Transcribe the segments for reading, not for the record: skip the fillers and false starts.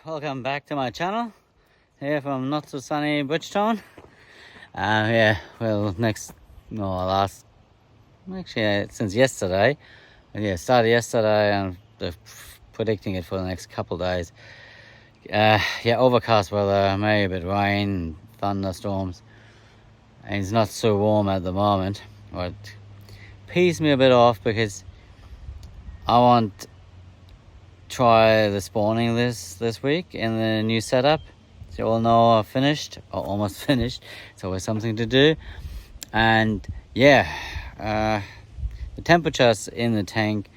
welcome back to my channel. Here from not so sunny Bridgetown. Since yesterday. Started yesterday and they're predicting it for the next couple of days. Overcast weather, maybe a bit of rain, thunderstorms. And it's not so warm at the moment. But pees me a bit off because I want try the spawning this week in the new setup. So you all know I've finished or almost finished. It's always something to do. And the temperatures in the tank,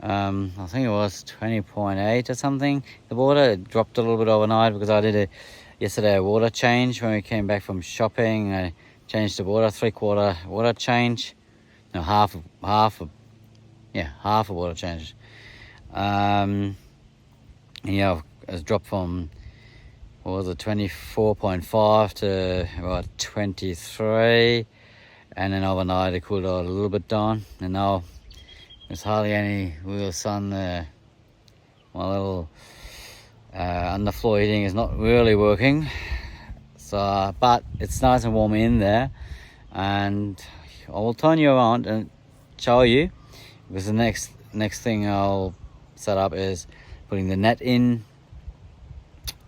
I think it was 20.8 or something. The water, it dropped a little bit overnight because I did yesterday a water change when we came back from shopping. I changed the water, 3/4 water change. No, half a water change. It's dropped from 24.5 to about 23, and then overnight it cooled out a little bit down, and now there's hardly any real sun there. My little underfloor heating is not really working, so but it's nice and warm in there, and I will turn you around and show you, because the next thing I'll set up is putting the net in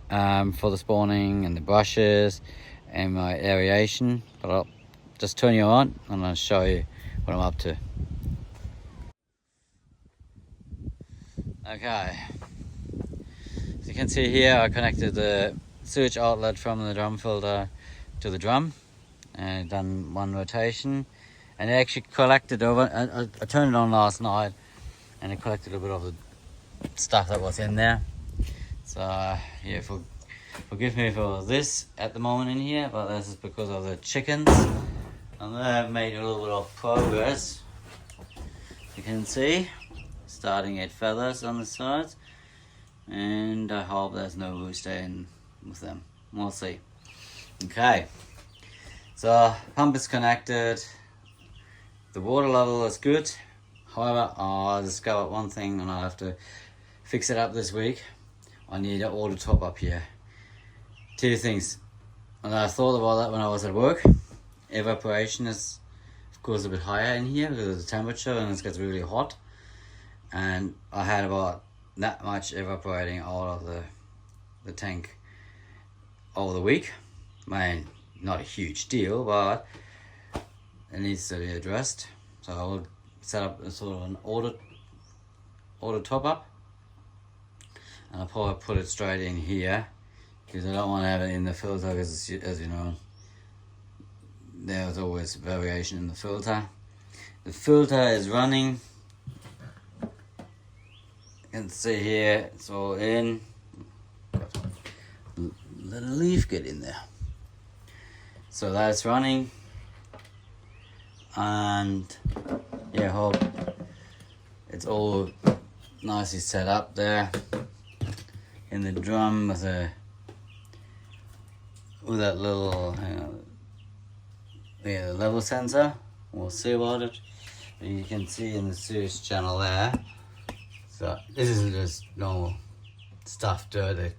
for the spawning and the brushes and my aeration. But I'll just turn you on and I'll show you what I'm up to. Okay, as you can see here, I connected the sewage outlet from the drum filter to the drum and done one rotation, and it actually collected over. I turned it on last night and it collected a bit of the stuff that was in there. So forgive me for this at the moment in here, but this is because of the chickens, and they've made a little bit of progress. You can see starting at feathers on the sides, and I hope there's no rooster in with them. We'll see. Okay, so pump is connected, the water level is good. However, I discovered one thing and I'll have to fix it up this week. I need an auto top up here. Two things, and I thought about that when I was at work. Evaporation is of course a bit higher in here because of the temperature, and it gets really hot, and I had about that much evaporating out of the tank over the week. Man, not a huge deal, but it needs to be addressed. So I will set up a sort of an auto top up, and I'll probably put it straight in here because I don't want to have it in the filter, because as you know, there's always variation in the filter. The filter is running. You can see here it's all in. Let a leaf get in there. So that's running, and hope it's all nicely set up there in the drum with that little the level sensor. We'll see about it. You can see in the sewage channel there. So this isn't just normal stuff, dirt,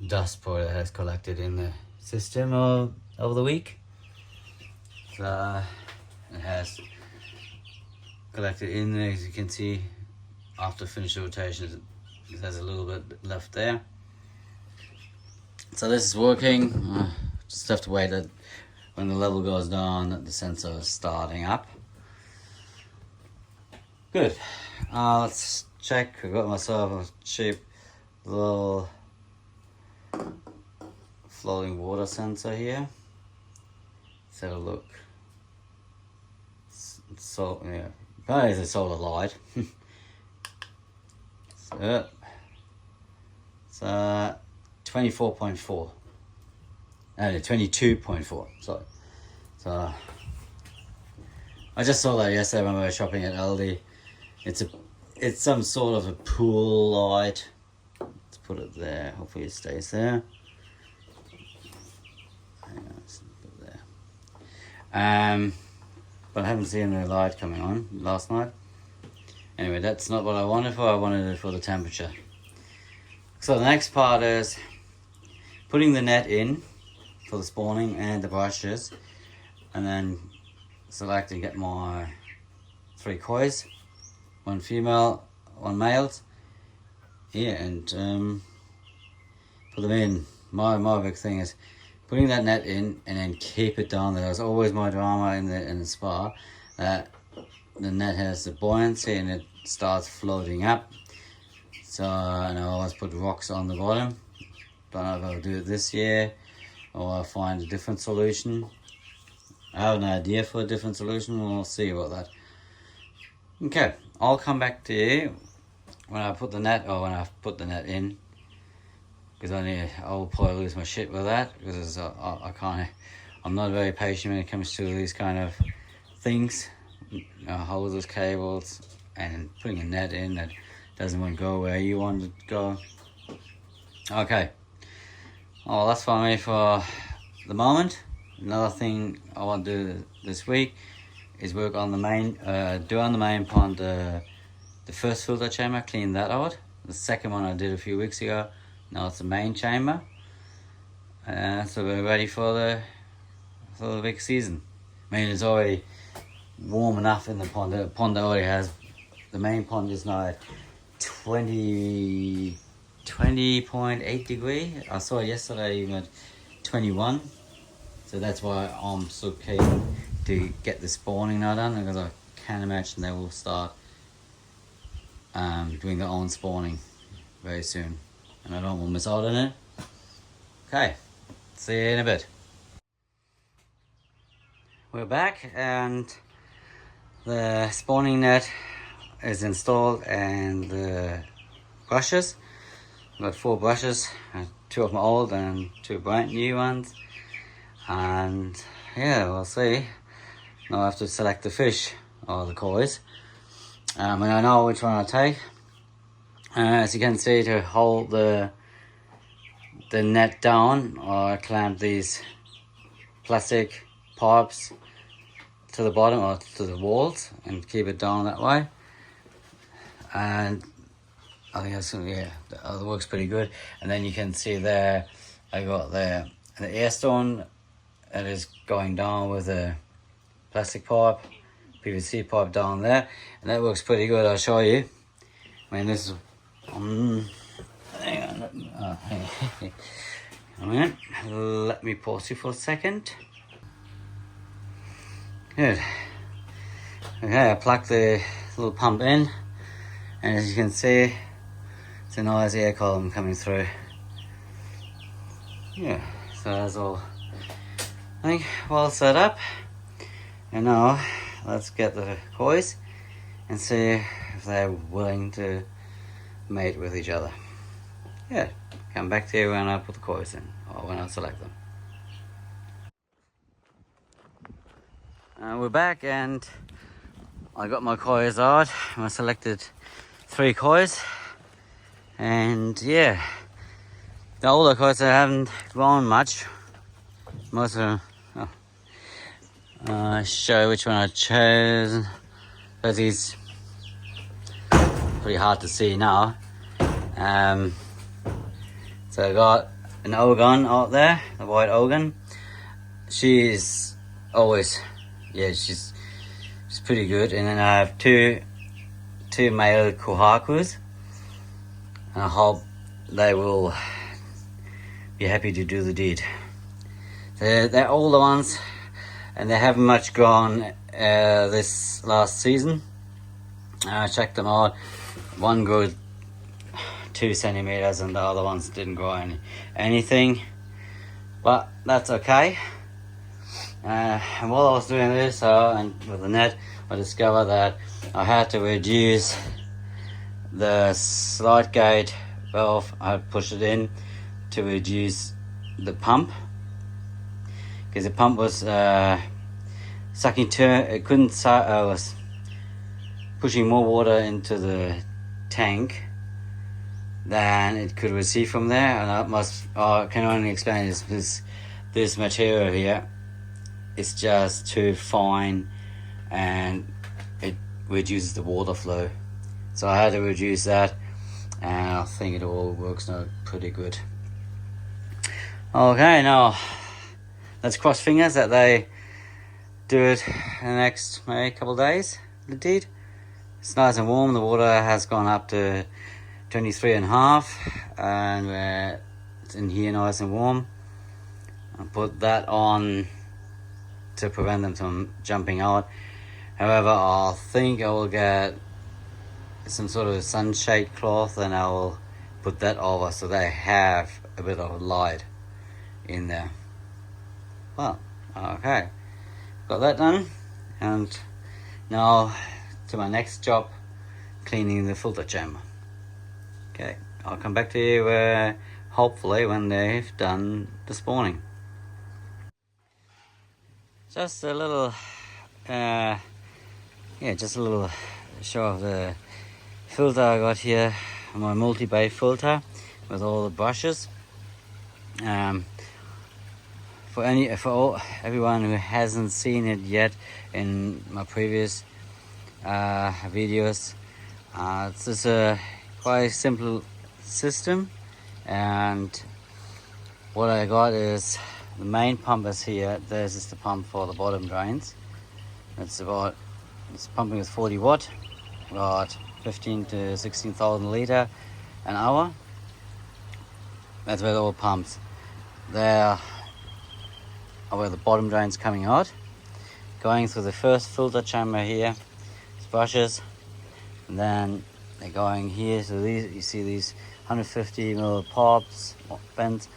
dust probably has collected in the system over the week. So it has collected in there, as you can see. After finished rotation, there's a little bit left there. So this is working. Just have to wait that when the level goes down, that the sensor is starting up. Good. Let's check. I got myself a cheap little floating water sensor here. Let's have a look. So probably is a solar light. So it's 24.4. No, 22.4. Sorry. So I just saw that yesterday when we were shopping at Aldi. It's some sort of a pool light. Let's put it there. Hopefully it stays there. Hang on, let's put it there. But I haven't seen the light coming on last night. Anyway, that's not what I wanted for. I wanted it for the temperature. So the next part is putting the net in for the spawning and the brushes, and then select and get my 3 kois, 1 female, 1 male. Yeah, and put them in. My big thing is putting that net in and then keep it down there. There's always my drama in the spa that the net has the buoyancy and it starts floating up. So, and I always put rocks on the bottom. Don't know if I'll do it this year or I'll find a different solution. I have an idea for a different solution. We'll see about that. Okay, I'll come back to you when I put the net, or when I put the net in, because I'll probably lose my shit with that, because I can't. I'm not very patient when it comes to these kind of things. Hoses, cables, and putting a net in that doesn't want to go where you want it to go. Okay. Oh, that's for me for the moment. Another thing I want to do this week is work on the main, on the main pond, the first filter chamber, clean that out. The second one I did a few weeks ago. Now it's the main chamber. So we're ready for the big season. I mean, it's already warm enough in the pond. The pond already has, the main pond is now at 20.8 degrees. I saw it yesterday even at 21. So that's why I'm so keen to get the spawning now done, because I can imagine they will start doing their own spawning very soon, and I don't want to miss out on it. Okay, see you in a bit. We're back and the spawning net is installed, and the brushes. I've got 4 brushes, 2 of them old and 2 brand new ones. And yeah, we'll see. Now I have to select the fish or the kois. And I know which one I take. As you can see, to hold the net down, I clamp these plastic pipes to the bottom or to the walls and keep it down that way. And I think that's, yeah, that works pretty good. And then you can see there, I got the air stone that is going down with a plastic pipe, PVC pipe down there, and that works pretty good. I'll show you. I mean, this is hang on, let me pause you for a second. Good. Okay, I plugged the little pump in, and as you can see, it's a nice air column coming through. Yeah, so that's all, I think, well set up. And now let's get the kois and see if they're willing to mate with each other. Yeah, come back to you when I put the kois in, or when I select them. We're back, and I got my kois out. I selected 3 kois, and yeah, the older kois haven't grown much. Most of them. I'll show you which one I chose, because he's pretty hard to see now. So I got an Ogon out there, the white Ogon. She's always, yeah, she's pretty good. And then I have two male Kohakus, and I hope they will be happy to do the deed. They're older ones, and they haven't much grown this last season. I checked them out. One grew 2 centimeters, and the other ones didn't grow anything. But that's okay. And while I was doing this, and with the net, I discovered that I had to reduce the slide gate valve. I pushed it in to reduce the pump, because the pump was sucking it couldn't was pushing more water into the tank than it could receive from there. And I can only explain this material here is just too fine, and it reduces the water flow. So I had to reduce that, and I think it all works out pretty good. Okay, now let's cross fingers that they do it in the next maybe couple of days. Indeed, it's nice and warm. The water has gone up to 23.5, and it's in here nice and warm. I'll put that on to prevent them from jumping out. However, I think I will get some sort of sunshade cloth and I will put that over so they have a bit of light in there. Well, okay, got that done, and now to my next job, cleaning the filter chamber. Okay, I'll come back to you hopefully when they've done the spawning. Just a little just a little show of the filter I got here, my multi-bay filter with all the brushes. For everyone who hasn't seen it yet in my previous videos, it's just a quite simple system, and what I got is the main pump is here. This is the pump for the bottom drains. It's pumping with 40 watt, about 15 to 16,000 liter an hour. That's where it all pumps. There are where the bottom drains coming out, going through the first filter chamber here, brushes, and then they're going here. So these, you see these 150 ml pops, bends,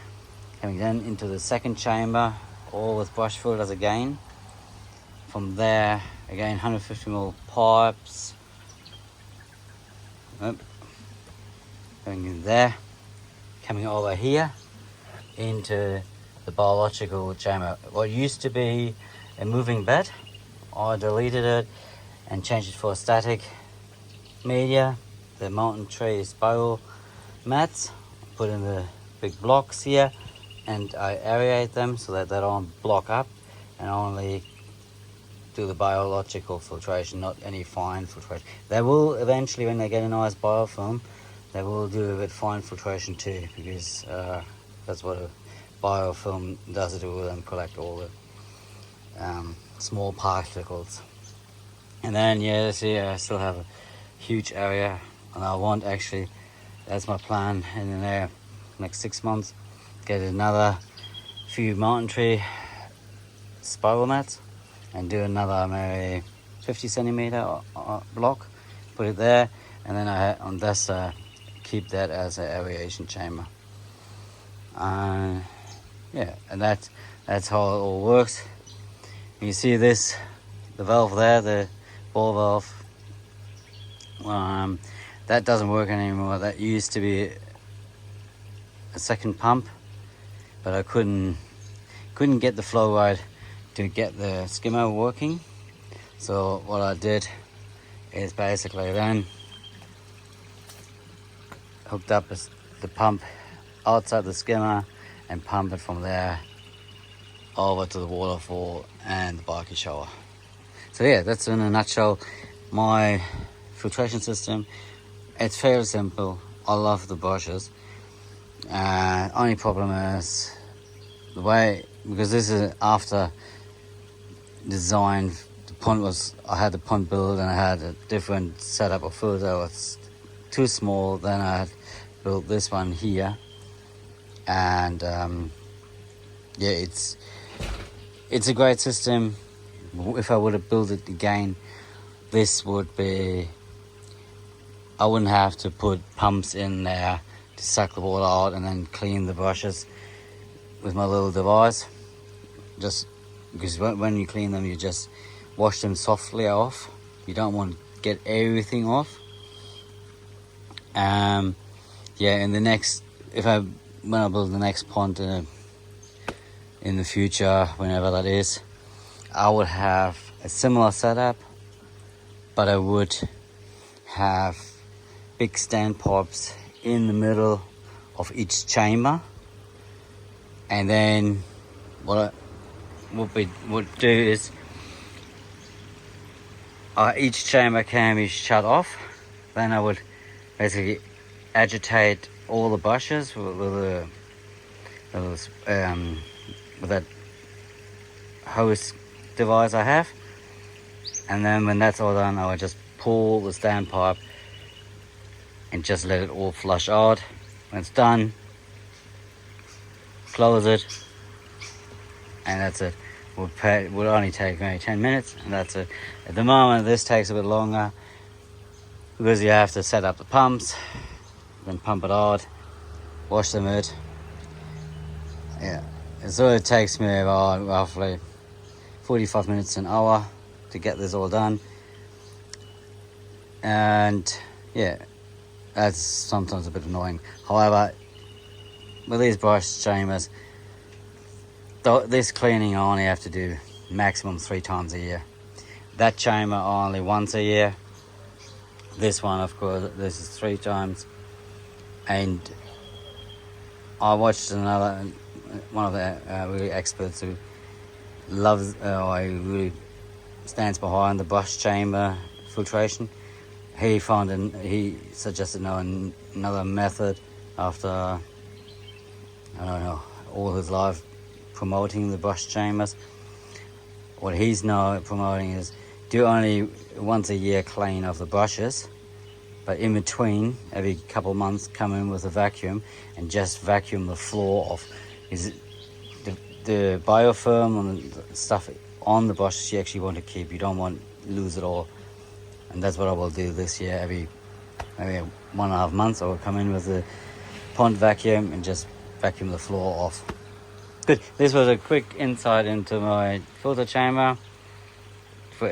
coming then into the second chamber, all with brush filters again. From there, again 150 ml pipes, going in there, coming over here into the biological chamber. What used to be a moving bed, I deleted it and changed it for static media. The mountain trees bio mats, put in the big blocks here, and I aerate them so that they don't block up, and only do the biological filtration, not any fine filtration. They will eventually, when they get a nice biofilm, they will do a bit fine filtration too, because that's what a biofilm does. It will then collect all the small particles. And then yeah, see, I still have a huge area, and I want, actually, that's my plan in the next 6 months, get another few mountain tree spiral mats and do another maybe 50 centimeter block, put it there, and then on this keep that as an aeration chamber. Yeah, and that's how it all works. You see this, the valve there, the ball valve, that doesn't work anymore. That used to be a second pump, but I couldn't get the flow right to get the skimmer working. So what I did is basically then hooked up the pump outside the skimmer and pump it from there over to the waterfall and the Barky shower. So yeah, that's in a nutshell my filtration system. It's fairly simple. I love the brushes. Only problem is the way, because this is after design. The pond was, I had the pond built and I had a different setup of filter. It was too small. Then I had built this one here, and yeah, it's a great system. If I would have built it again, this would be, I wouldn't have to put pumps in there to suck the water out and then clean the brushes with my little device. Just because when you clean them, you just wash them softly off. You don't want to get everything off. Yeah, in the next, when I build the next pond in the future, whenever that is, I would have a similar setup, but I would have big stand pipes in the middle of each chamber, and then what we would do is each chamber can be shut off. Then I would basically agitate all the bushes with that hose device I have, and then when that's all done, I will just pull the standpipe and just let it all flush out. When it's done, close it, and that's it. Will only take maybe 10 minutes, and that's it. At the moment, this takes a bit longer because you have to set up the pumps, then pump it out, wash the mud. Yeah, so it takes me about roughly 45 minutes to an hour to get this all done. And yeah, that's sometimes a bit annoying. However, with these brush chambers, this cleaning I only have to do maximum 3 times a year. That chamber only once a year. This one, of course, this is 3 times. And I watched one of the really experts who loves, or really stands behind the brush chamber filtration. He found and he suggested another method after, I don't know, all his life promoting the brush chambers. What he's now promoting is do only once a year clean of the brushes, but in between, every couple of months, come in with a vacuum and just vacuum the floor off. The biofilm and the stuff on the brushes you actually want to keep. You don't want to lose it all. And that's what I will do this year. Every maybe 1.5 months, I will come in with a pond vacuum and just vacuum the floor off. Good. This was a quick insight into my filter chamber. For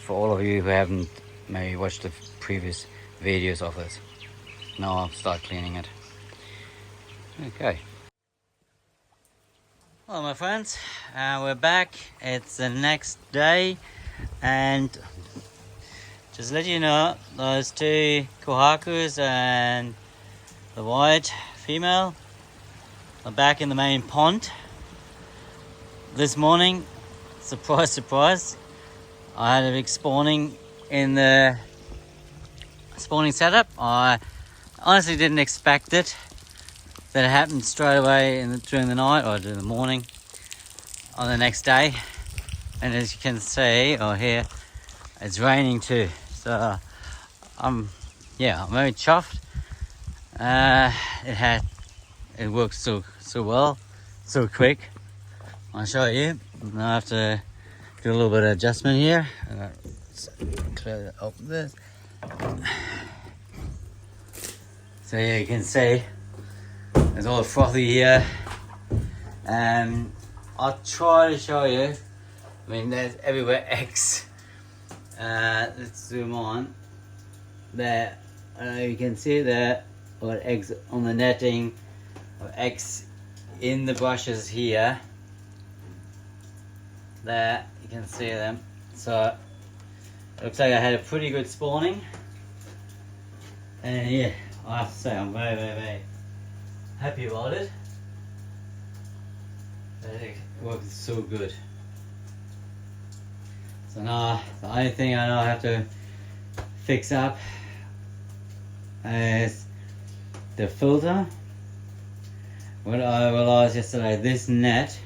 all of you who haven't maybe watched the previous videos of this. Now I'll start cleaning it. Okay. Hello my friends, we're back. It's the next day, and just let you know, those 2 kohakus and the white female are back in the main pond. This morning, surprise, surprise, I had a big spawning in the spawning setup. I honestly didn't expect it. That happened straight away during the night or during the morning on the next day. And as you can see or hear, it's raining too. So I'm very chuffed. It works so well, so quick. I'll show you. I have to do a little bit of adjustment here. Clear open this. So yeah, you can see it's all frothy here. I'll try to show you. I mean, there's everywhere eggs. Let's zoom on. There, you can see there. Got eggs on the netting, or eggs in the brushes here. There, you can see them. So it looks like I had a pretty good spawning. And yeah, I have to say I'm very, very, very happy about it. It worked so good. So now the only thing I know I have to fix up is the filter. What I realized yesterday, this net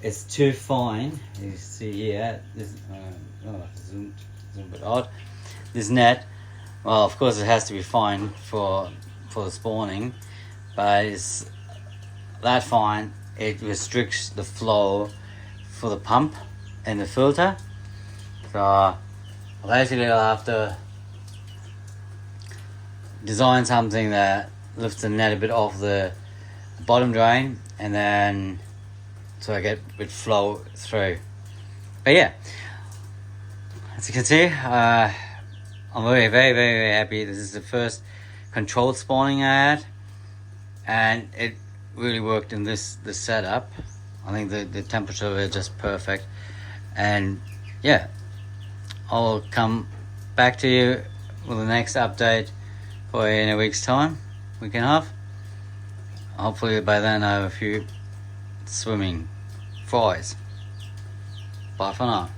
is too fine. You see here, this zoom it out. This net, well, of course it has to be fine for the spawning, but it's that fine. It restricts the flow for the pump and the filter. So basically I'll have to design something that lifts the net a bit off the bottom drain, and then so I get a bit flow through. But yeah, as you can see, I'm very, very, very, very happy. This is the first controlled spawning I had, and it really worked in this setup. I think the temperature is just perfect. And yeah, I'll come back to you with the next update probably in a week's time, week and a half. Hopefully by then I have a few swimming fries. Bye for now.